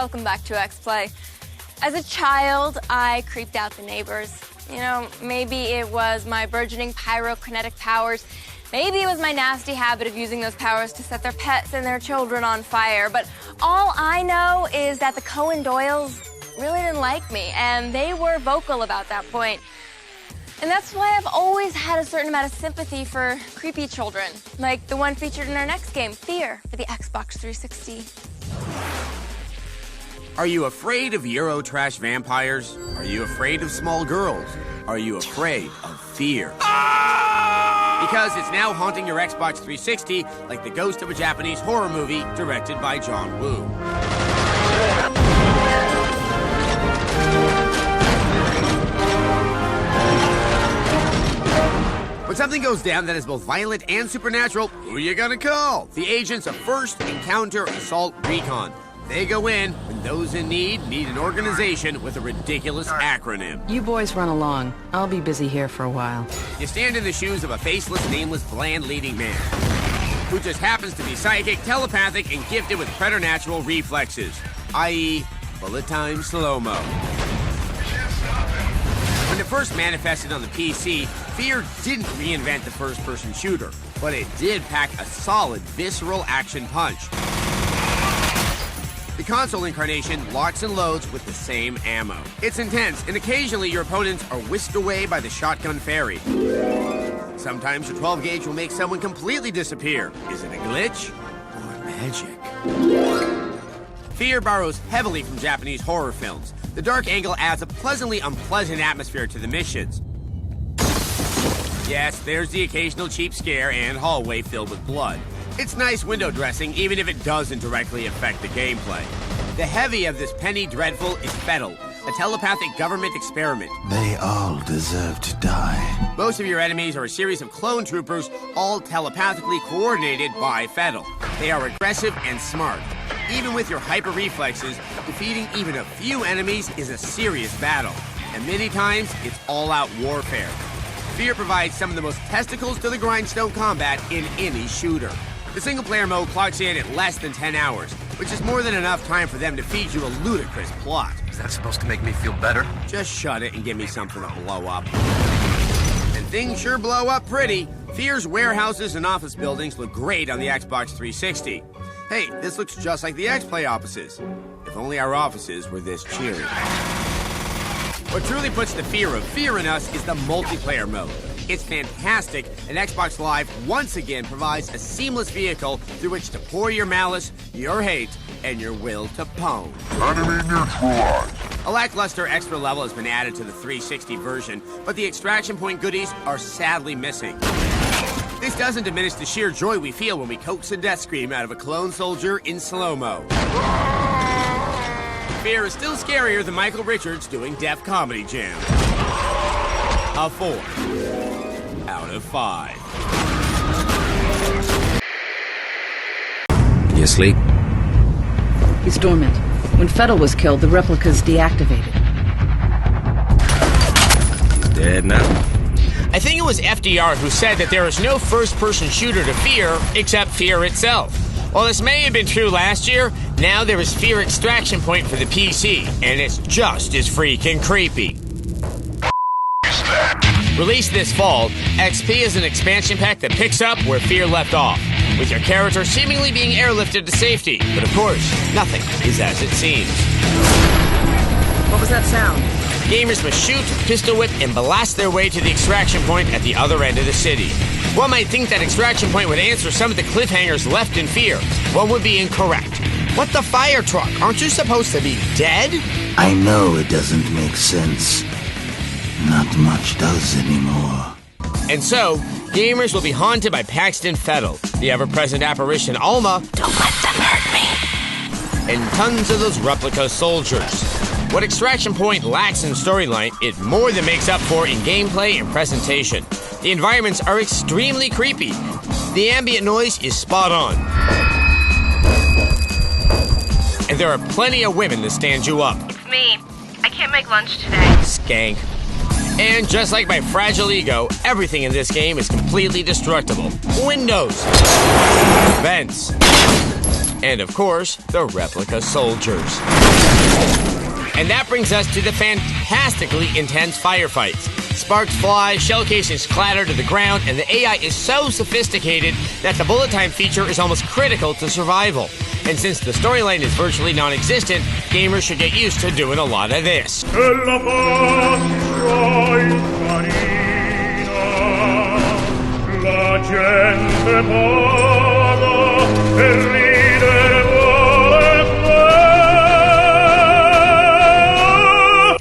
welcome back to xplay. As a child, I creeped out the neighbors. You know, maybe it was my burgeoning pyrokinetic powers. Maybe it was my nasty habit of using those powers to set their pets and their children on fire. But all I know is that the Cohen Doyles really didn't like me, and they were vocal about that point. And that's why I've always had a certain amount of sympathy for creepy children, like the one featured in our next game, F.E.A.R, for the Xbox 360. Are you afraid of Eurotrash vampires? Are you afraid of small girls? Are you afraid of fear? Because it's now haunting your Xbox 360 like the ghost of a Japanese horror movie directed by John Woo. When something goes down that is both violent and supernatural, who are you gonna call? The agents of First Encounter Assault Recon. They go in when those in need an organization with a ridiculous acronym. You boys run along. I'll be busy here for a while. You stand in the shoes of a faceless, nameless, bland leading man who just happens to be psychic, telepathic, and gifted with preternatural reflexes, i.e. bullet time slow-mo. When it first manifested on the PC, F.E.A.R didn't reinvent the first-person shooter, but it did pack a solid, visceral action punch. The console incarnation locks and loads with the same ammo. It's intense, and occasionally your opponents are whisked away by the shotgun fairy. Sometimes your 12-gauge will make someone completely disappear. Is it a glitch or magic? F.E.A.R borrows heavily from Japanese horror films. The dark angle adds a pleasantly unpleasant atmosphere to the missions. Yes, there's the occasional cheap scare and hallway filled with blood. It's nice window dressing, even if it doesn't directly affect the gameplay. The heavy of this penny dreadful is F.E.A.R, a telepathic government experiment. They all deserve to die. Most of your enemies are a series of clone troopers, all telepathically coordinated by F.E.A.R. They are aggressive and smart. Even with your hyper reflexes, defeating even a few enemies is a serious battle. And many times, it's all-out warfare. F.E.A.R provides some of the most testicles to the grindstone combat in any shooter. The single-player mode clocks in at less than 10 hours, which is more than enough time for them to feed you a ludicrous plot. Is that supposed to make me feel better? Just shut it and give me something to blow up. And things sure blow up pretty. F.E.A.R's warehouses and office buildings look great on the Xbox 360. Hey, this looks just like the xplay offices. If only our offices were this cheery. What truly puts the fear of F.E.A.R in us is the multiplayer mode. It's fantastic, and Xbox Live once again provides a seamless vehicle through which to pour your malice, your hate, and your will to pwn. Enemy neutralized. A lackluster extra level has been added to the 360 version, but the extraction point goodies are sadly missing. This doesn't diminish the sheer joy we feel when we coax a death scream out of a clone soldier in slow-mo. F.E.A.R is still scarier than Michael Richards doing Def Comedy Jam. A 4 out of 5. You asleep? He's dormant. When F.E.A.R was killed, the replica's deactivated. Dead now? I think it was F.E.A.R who said that there is no first-person shooter to F.E.A.R except F.E.A.R itself. While this may have been true last year, now there is F.E.A.R Extraction Point for the PC, and it's just as freaking creepy. Released this fall, XP is an expansion pack that picks up where F.E.A.R left off, with your character seemingly being airlifted to safety. But of course, nothing is as it seems. What was that sound? Gamers must shoot, pistol whip, and blast their way to the extraction point at the other end of the city. One might think that extraction point would answer some of the cliffhangers left in F.E.A.R. One would be incorrect. What the fire truck? Aren't you supposed to be dead? I know it doesn't make sense. Not much does anymore. And so, gamers will be haunted by Paxton Fettel, the ever-present apparition Alma. Don't let them hurt me. And tons of those replica soldiers. What Extraction Point lacks in storyline, it more than makes up for in gameplay and presentation. The environments are extremely creepy. The ambient noise is spot on. And there are plenty of women to stand you up. It's me. I can't make lunch today. Skank. And just like my fragile ego, everything in this game is completely destructible. Windows. Vents. And of course, the replica soldiers. And that brings us to the fantastically intense firefights. Sparks fly, shell casings clatter to the ground, and the AI is so sophisticated that the bullet time feature is almost critical to survival. And since the storyline is virtually non-existent, gamers should get used to doing a lot of this.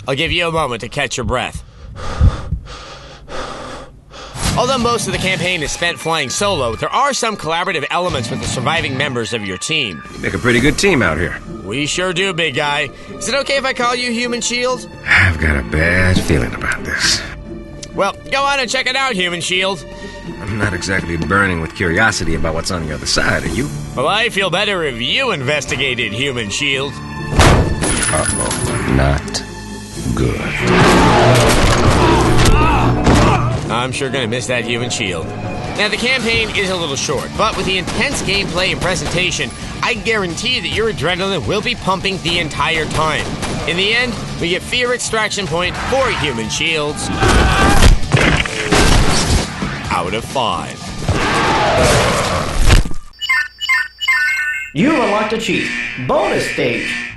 I'll give you a moment to catch your breath. Although most of the campaign is spent flying solo, there are some collaborative elements with the surviving members of your team. You make a pretty good team out here. We sure do, big guy. Is it okay if I call you Human Shield? I've got a bad feeling about this. Well, go on and check it out, Human Shield. I'm not exactly burning with curiosity about what's on the other side, are you? Well, I feel better if you investigated, Human Shield. Uh-oh, not good. I'm sure gonna miss that Human Shield. Now, the campaign is a little short, but with the intense gameplay and presentation, I guarantee that your adrenaline will be pumping the entire time. In the end, we get F.E.A.R extraction point for Human Shields out of 5. You unlocked a cheat. Bonus stage.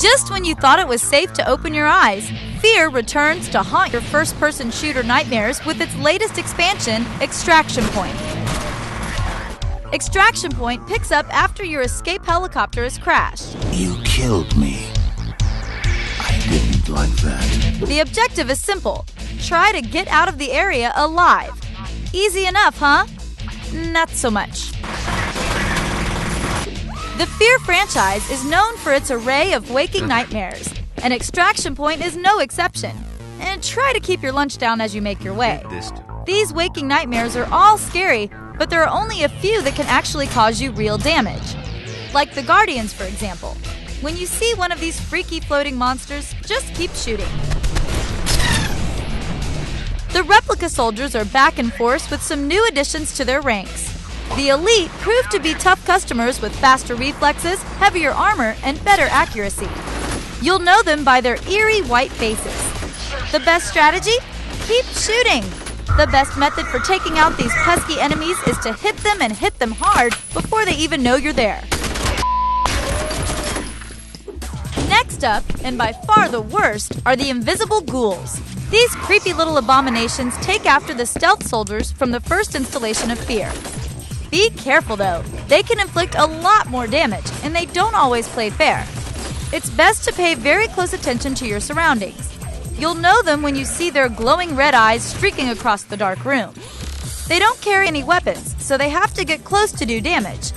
Just when you thought it was safe to open your eyes, F.E.A.R returns to haunt your first-person shooter nightmares with its latest expansion, Extraction Point. Extraction Point picks up after your escape helicopter has crashed. You killed me. I didn't like that. The objective is simple. Try to get out of the area alive. Easy enough, huh? Not so much. The F.E.A.R franchise is known for its array of waking nightmares, and Extraction Point is no exception. And try to keep your lunch down as you make your way. These waking nightmares are all scary, but there are only a few that can actually cause you real damage. Like the Guardians, for example. When you see one of these freaky floating monsters, just keep shooting. The replica soldiers are back in force with some new additions to their ranks. The Elite proved to be tough customers with faster reflexes, heavier armor, and better accuracy. You'll know them by their eerie white faces. The best strategy? Keep shooting! The best method for taking out these pesky enemies is to hit them and hit them hard before they even know you're there. Next up, and by far the worst, are the invisible ghouls. These creepy little abominations take after the stealth soldiers from the first installation of F.E.A.R. Be careful though, they can inflict a lot more damage, and they don't always play fair. It's best to pay very close attention to your surroundings. You'll know them when you see their glowing red eyes streaking across the dark room. They don't carry any weapons, so they have to get close to do damage.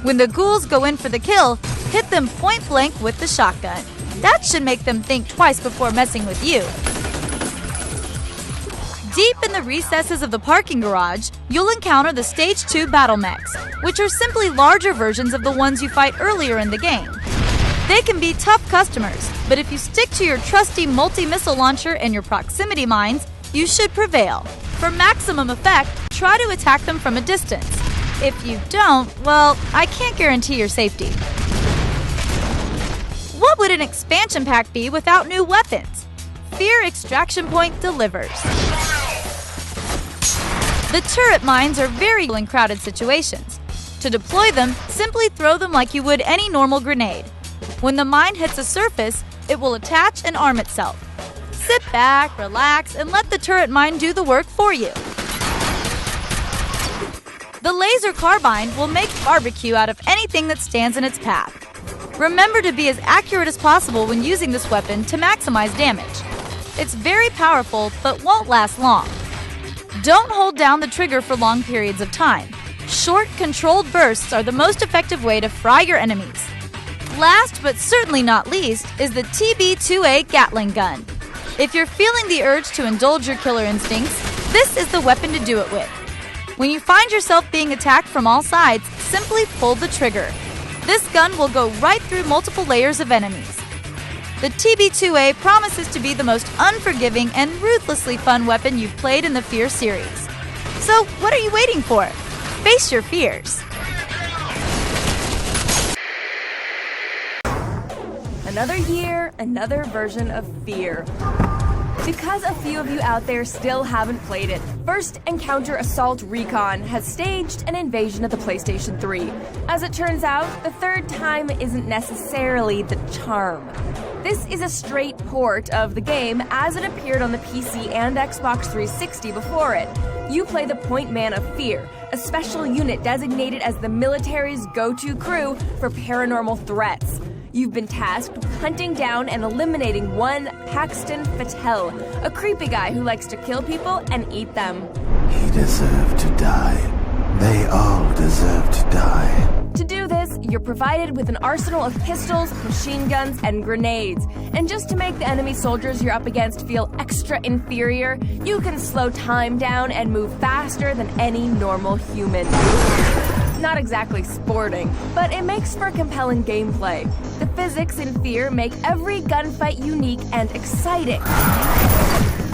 When the ghouls go in for the kill, hit them point blank with the shotgun. That should make them think twice before messing with you. Deep in the recesses of the parking garage, you'll encounter the Stage 2 battle mechs, which are simply larger versions of the ones you fight earlier in the game. They can be tough customers, but if you stick to your trusty multi-missile launcher and your proximity mines, you should prevail. For maximum effect, try to attack them from a distance. If you don't, well, I can't guarantee your safety. What would an expansion pack be without new weapons? F.E.A.R Extraction Point delivers. The turret mines are very in crowded situations. To deploy them, simply throw them like you would any normal grenade. When the mine hits a surface, it will attach and arm itself. Sit back, relax, and let the turret mine do the work for you. The laser carbine will make barbecue out of anything that stands in its path. Remember to be as accurate as possible when using this weapon to maximize damage. It's very powerful, but won't last long. Don't hold down the trigger for long periods of time. Short, controlled bursts are the most effective way to fry your enemies. Last, but certainly not least, is the TB2A Gatling gun. If you're feeling the urge to indulge your killer instincts, this is the weapon to do it with. When you find yourself being attacked from all sides, simply pull the trigger. This gun will go right through multiple layers of enemies. The TB2A promises to be the most unforgiving and ruthlessly fun weapon you've played in the F.E.A.R series. So, what are you waiting for? Face your fears. Another year, another version of F.E.A.R. Because a few of you out there still haven't played it, First Encounter Assault Recon has staged an invasion of the PlayStation 3. As it turns out, the third time isn't necessarily the charm. This is a straight port of the game as it appeared on the PC and Xbox 360 before it. You play the point man of F.E.A.R, a special unit designated as the military's go-to crew for paranormal threats. You've been tasked with hunting down and eliminating one Paxton Patel, a creepy guy who likes to kill people and eat them. He deserved to die. They all deserve to die. To do this, you're provided with an arsenal of pistols, machine guns, and grenades. And just to make the enemy soldiers you're up against feel extra inferior, you can slow time down and move faster than any normal human. Not exactly sporting, but it makes for compelling gameplay. The physics in F.E.A.R make every gunfight unique and exciting.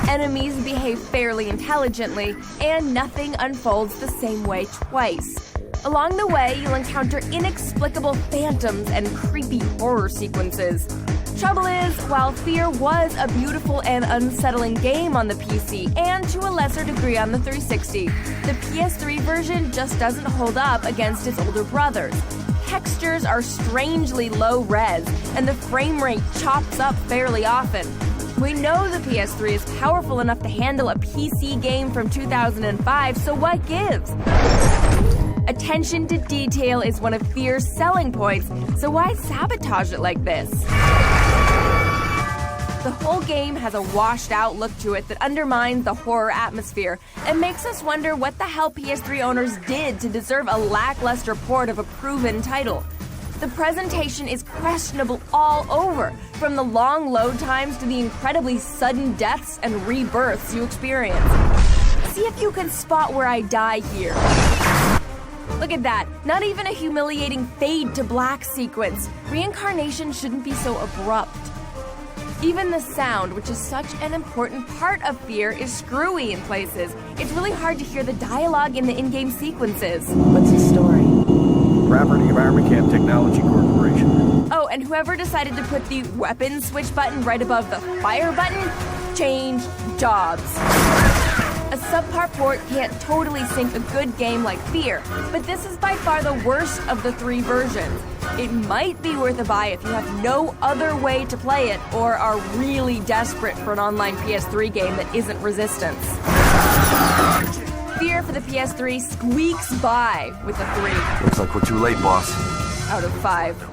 Enemies behave fairly intelligently, and nothing unfolds the same way twice. Along the way, you'll encounter inexplicable phantoms and creepy horror sequences. Trouble is, while F.E.A.R was a beautiful and unsettling game on the PC, and to a lesser degree on the 360, the PS3 version just doesn't hold up against its older brothers. Textures are strangely low res, and the frame rate chops up fairly often. We know the PS3 is powerful enough to handle a PC game from 2005, so what gives? Attention to detail is one of F.E.A.R's selling points, so why sabotage it like this? The whole game has a washed-out look to it that undermines the horror atmosphere and makes us wonder what the hell PS3 owners did to deserve a lackluster port of a proven title. The presentation is questionable all over, from the long load times to the incredibly sudden deaths and rebirths you experience. See if you can spot where I die here. Look at that, not even a humiliating fade to black sequence. Reincarnation shouldn't be so abrupt. Even the sound, which is such an important part of F.E.A.R, is screwy in places. It's really hard to hear the dialogue in the in-game sequences. What's the story? Property of Armacam Technology Corporation. Oh, and whoever decided to put the weapon switch button right above the fire button changed jobs. A subpar port can't totally sink a good game like F.E.A.R, but this is by far the worst of the three versions. It might be worth a buy if you have no other way to play it or are really desperate for an online PS3 game that isn't Resistance. F.E.A.R for the PS3 squeaks by with a 3. Looks like we're too late, boss. Out of 5.